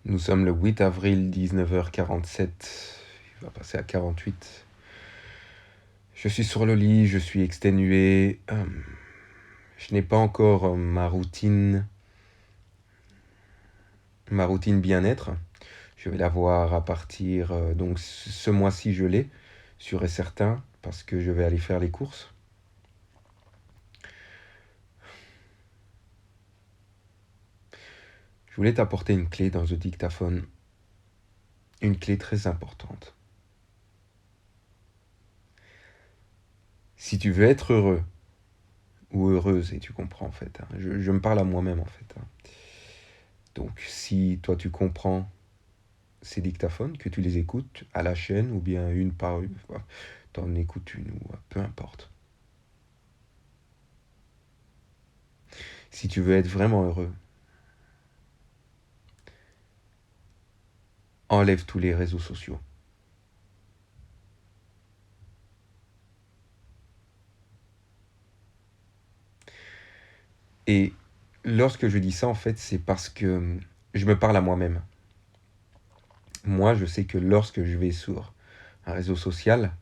Nous sommes le 8 avril, 19h47. Il va passer à 48. Je suis sur le lit, je suis exténué. Je n'ai pas encore ma routine bien-être. Je vais la voir à partir... donc ce mois-ci, je l'ai, sûr et certain, parce que je vais aller faire les courses. Je voulais t'apporter une clé dans le dictaphone. Une clé très importante. Si tu veux être heureux, ou heureuse, et tu comprends en fait, hein, je me parle à moi-même en fait. Hein. Donc si toi tu comprends ces dictaphones, que tu les écoutes à la chaîne ou bien une par une, t'en écoutes une ou peu importe. Si tu veux être vraiment heureux, enlève tous les réseaux sociaux. Et lorsque je dis ça, en fait, c'est parce que je me parle à moi-même. Moi, je sais que lorsque je vais sur un réseau social,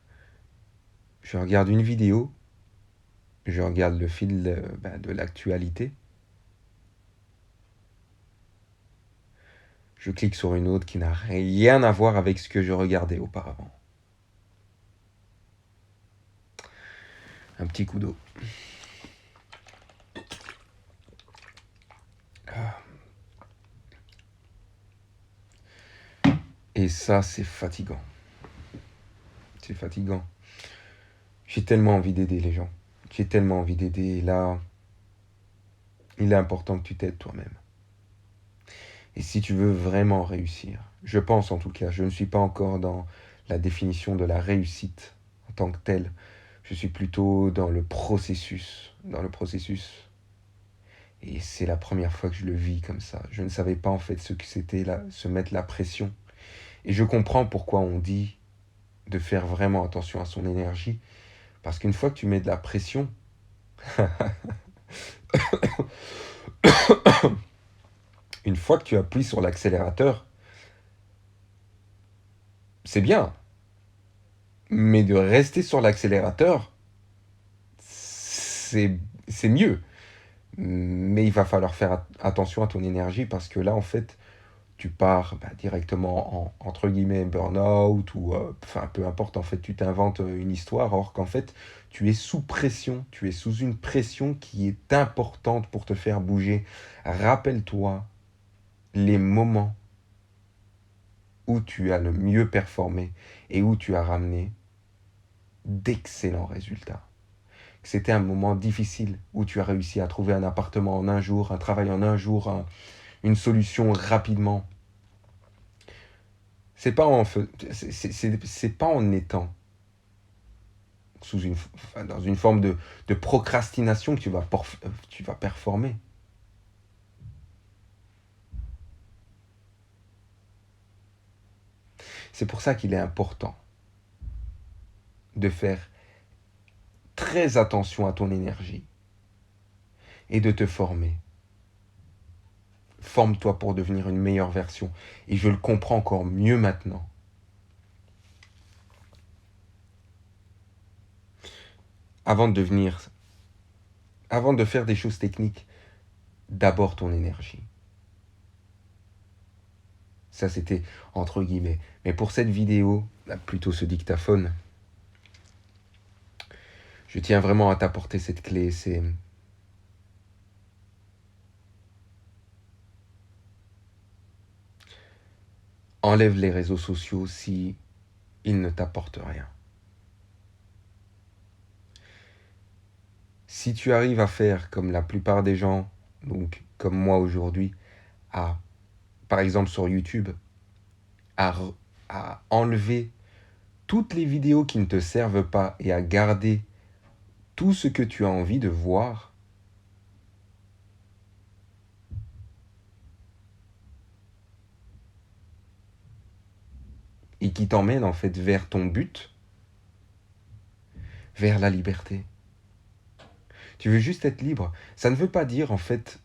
je regarde une vidéo, je regarde le fil de l'actualité, je clique sur une autre qui n'a rien à voir avec ce que je regardais auparavant. Un petit coup d'eau. Et ça, c'est fatigant. C'est fatigant. J'ai tellement envie d'aider les gens. J'ai tellement envie d'aider. Et là, il est important que tu t'aides toi-même. Et si tu veux vraiment réussir, je pense en tout cas, je ne suis pas encore dans la définition de la réussite en tant que telle. Je suis plutôt dans le processus. Dans le processus. Et c'est la première fois que je le vis comme ça. Je ne savais pas en fait ce que c'était là, se mettre la pression. Et je comprends pourquoi on dit de faire vraiment attention à son énergie. Parce qu'une fois que tu mets de la pression, une fois que tu appuies sur l'accélérateur, c'est bien. Mais de rester sur l'accélérateur, c'est, c'est mieux. Mais il va falloir faire attention à ton énergie parce que là, en fait, tu pars directement en, entre guillemets, burn-out ou, enfin, peu importe, en fait, tu t'inventes une histoire, or qu'en fait, tu es sous pression, tu es sous une pression qui est importante pour te faire bouger. Rappelle-toi les moments où tu as le mieux performé et où tu as ramené d'excellents résultats. C'était un moment difficile où tu as réussi à trouver un appartement en un jour, un travail en un jour, une solution rapidement. C'est pas en, c'est pas en étant dans une forme de procrastination que tu vas performer. C'est pour ça qu'il est important de faire très attention à ton énergie et de te former. Forme-toi pour devenir une meilleure version. Et je le comprends encore mieux maintenant. Avant de devenir, avant de faire des choses techniques, d'abord ton énergie. Ça, c'était entre guillemets. Mais pour cette vidéo, plutôt ce dictaphone, je tiens vraiment à t'apporter cette clé. C'est enlève les réseaux sociaux si ils ne t'apportent rien. Si tu arrives à faire comme la plupart des gens, donc comme moi aujourd'hui, à, par exemple sur YouTube, à, à enlever toutes les vidéos qui ne te servent pas et à garder tout ce que tu as envie de voir, et qui t'emmène en fait vers ton but, vers la liberté. Tu veux juste être libre. Ça ne veut pas dire en fait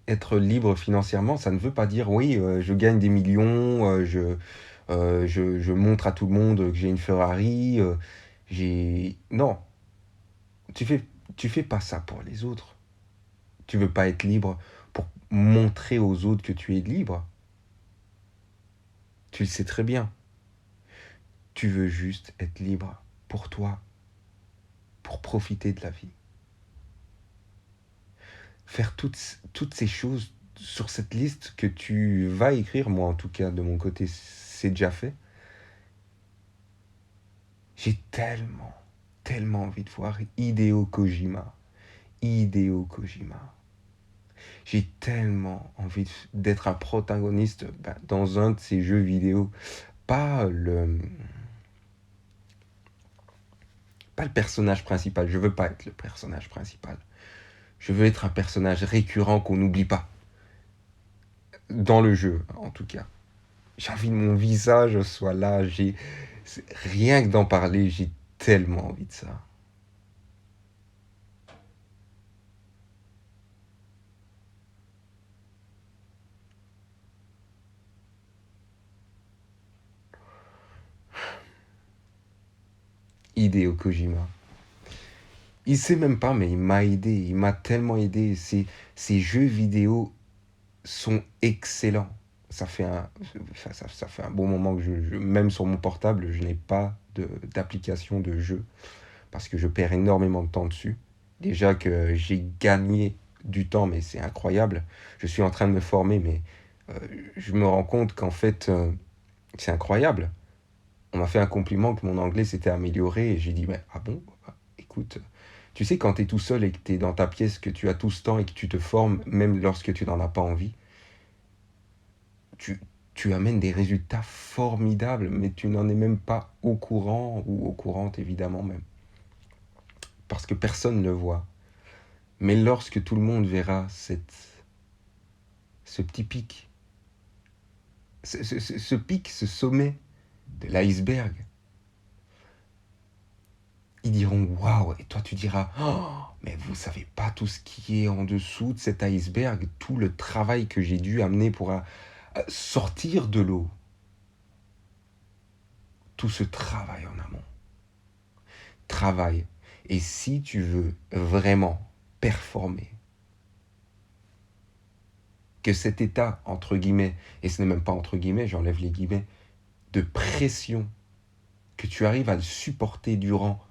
Être libre financièrement, ça ne veut pas dire oui, je gagne des millions, je montre à tout le monde que j'ai une Ferrari, j'ai... Non, tu fais, tu fais pas ça pour les autres. Tu veux pas être libre pour montrer aux autres que tu es libre. Tu le sais très bien. Tu veux juste être libre pour toi, pour profiter de la vie. Faire toutes ces choses sur cette liste que tu vas écrire, moi en tout cas de mon côté c'est déjà fait. J'ai tellement envie de voir Hideo Kojima. Hideo Kojima. J'ai tellement envie d'être un protagoniste dans un de ces jeux vidéo. Pas le, pas le personnage principal. Je veux pas être le personnage principal. Je veux être un personnage récurrent qu'on n'oublie pas. Dans le jeu, en tout cas. J'ai envie que mon visage soit là. Rien que d'en parler, j'ai tellement envie de ça. Hideo Kojima. Il sait même pas, mais il m'a aidé. Il m'a tellement aidé. Ces jeux vidéo sont excellents. Ça fait un bon moment que même sur mon portable, je n'ai pas d'application de jeu parce que je perds énormément de temps dessus. Déjà que j'ai gagné du temps, mais c'est incroyable. Je suis en train de me former, mais euh, je me rends compte qu'en fait, c'est incroyable. On m'a fait un compliment que mon anglais s'était amélioré et j'ai dit, mais, ah bon, bah, écoute, tu sais, quand tu es tout seul et que tu es dans ta pièce, que tu as tout ce temps et que tu te formes, même lorsque tu n'en as pas envie, tu, tu amènes des résultats formidables, mais tu n'en es même pas au courant ou au courante, évidemment même. Parce que personne ne le voit. Mais lorsque tout le monde verra ce petit pic, ce pic, ce sommet de l'iceberg, ils diront waouh, et toi tu diras oh, mais vous savez pas tout ce qui est en dessous de cet iceberg, tout le travail que j'ai dû amener pour sortir de l'eau, tout ce travail en amont. Travail. Et si tu veux vraiment performer, que cet état, entre guillemets, et ce n'est même pas entre guillemets, j'enlève les guillemets, de pression, que tu arrives à le supporter durant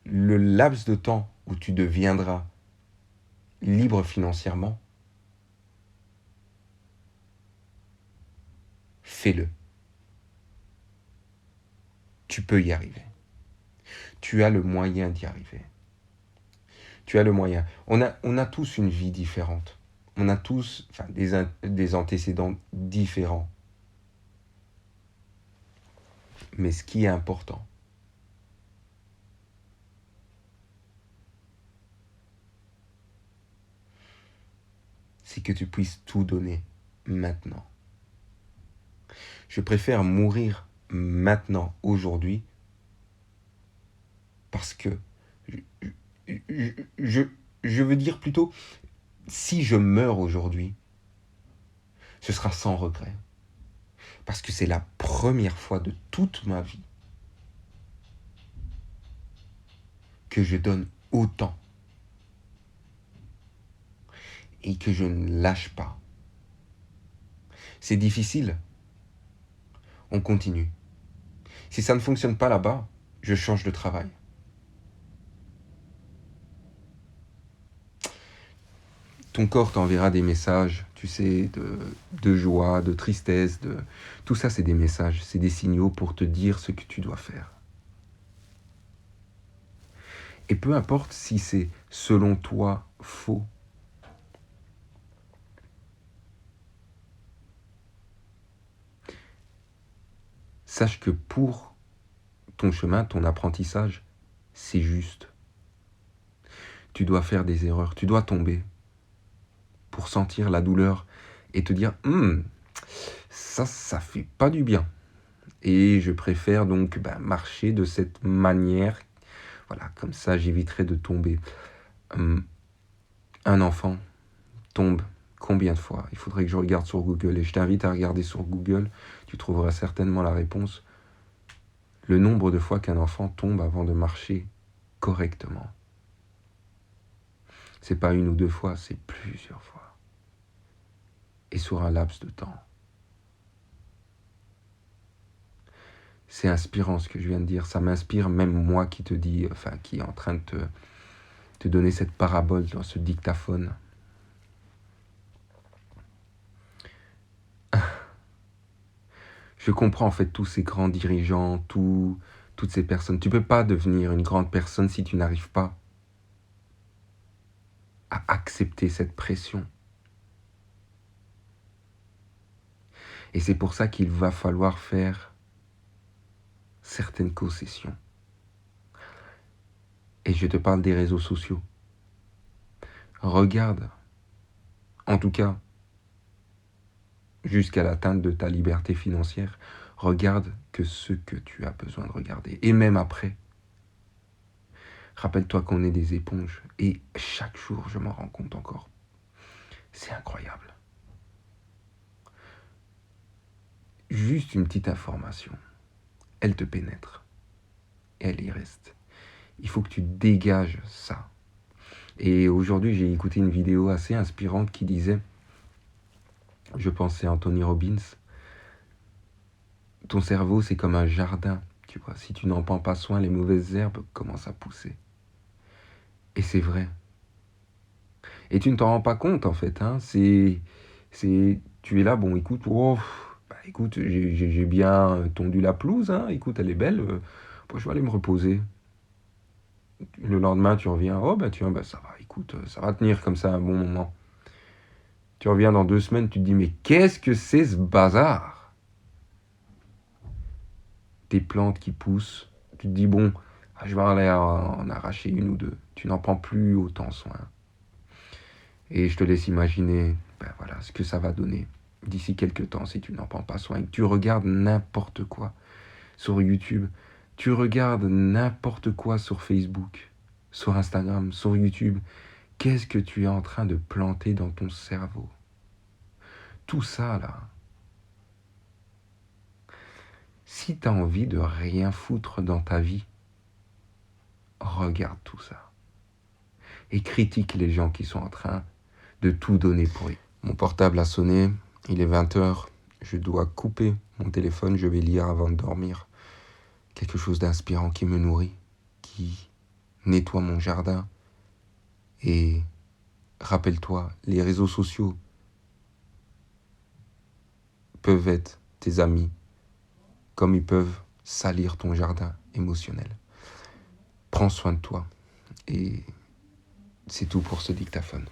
le laps de temps où tu deviendras libre financièrement, fais-le. Tu peux y arriver. Tu as le moyen d'y arriver. Tu as le moyen. On a tous une vie différente. On a tous des antécédents différents. Mais ce qui est important, c'est que tu puisses tout donner maintenant. Je préfère mourir maintenant, aujourd'hui, parce que je, je, je veux dire plutôt, si je meurs aujourd'hui, ce sera sans regret. Parce que c'est la première fois de toute ma vie que je donne autant et que je ne lâche pas. C'est difficile, on continue. Si ça ne fonctionne pas là-bas, je change de travail. Ton corps t'enverra des messages, tu sais, de joie, de tristesse, tout ça c'est des messages, c'est des signaux pour te dire ce que tu dois faire. Et peu importe si c'est selon toi faux, sache que pour ton chemin, ton apprentissage, c'est juste. Tu dois faire des erreurs, tu dois tomber pour sentir la douleur et te dire ça fait pas du bien. Et je préfère donc marcher de cette manière. Voilà, comme ça j'éviterai de tomber. Un enfant, tombe combien de fois? Il faudrait que je regarde sur Google, et je t'invite à regarder sur Google, tu trouveras certainement la réponse. Le nombre de fois qu'un enfant tombe avant de marcher correctement. C'est pas une ou deux fois, c'est plusieurs fois. Et sur un laps de temps. C'est inspirant ce que je viens de dire. Ça m'inspire, même moi qui te dis, qui est en train de te donner cette parabole dans ce dictaphone. Je comprends en fait tous ces grands dirigeants, toutes ces personnes. Tu peux pas devenir une grande personne si tu n'arrives pas à accepter cette pression. Et c'est pour ça qu'il va falloir faire certaines concessions. Et je te parle des réseaux sociaux. Regarde, en tout cas, jusqu'à l'atteinte de ta liberté financière, regarde que ce que tu as besoin de regarder. Et même après, rappelle-toi qu'on est des éponges. Et chaque jour, je m'en rends compte encore. C'est incroyable. Juste une petite information. Elle te pénètre. Et elle y reste. Il faut que tu dégages ça. Et aujourd'hui, j'ai écouté une vidéo assez inspirante qui disait, je pense c'est Anthony Robbins, ton cerveau c'est comme un jardin, tu vois. Si tu n'en prends pas soin, les mauvaises herbes commencent à pousser. Et c'est vrai. Et tu ne t'en rends pas compte en fait. Tu es là, bon écoute, écoute, j'ai bien tondu la pelouse, hein, écoute, elle est belle, je vais aller me reposer. Le lendemain, tu reviens, ça va, écoute, ça va tenir comme ça un bon moment. Tu reviens dans 2 semaines, tu te dis, mais qu'est-ce que c'est ce bazar? Tes plantes qui poussent, tu te dis, bon, je vais aller en arracher une ou deux. Tu n'en prends plus autant soin. Et je te laisse imaginer, ce que ça va donner d'ici quelques temps si tu n'en prends pas soin. Et que tu regardes n'importe quoi sur YouTube, tu regardes n'importe quoi sur Facebook, sur Instagram, sur YouTube. Qu'est-ce que tu es en train de planter dans ton cerveau? Tout ça, là. Si tu as envie de rien foutre dans ta vie, regarde tout ça. Et critique les gens qui sont en train de tout donner pour eux. Mon portable a sonné, il est 20h, je dois couper mon téléphone, je vais lire avant de dormir. Quelque chose d'inspirant qui me nourrit, qui nettoie mon jardin. Et rappelle-toi, les réseaux sociaux peuvent être tes amis, comme ils peuvent salir ton jardin émotionnel. Prends soin de toi. Et c'est tout pour ce dictaphone.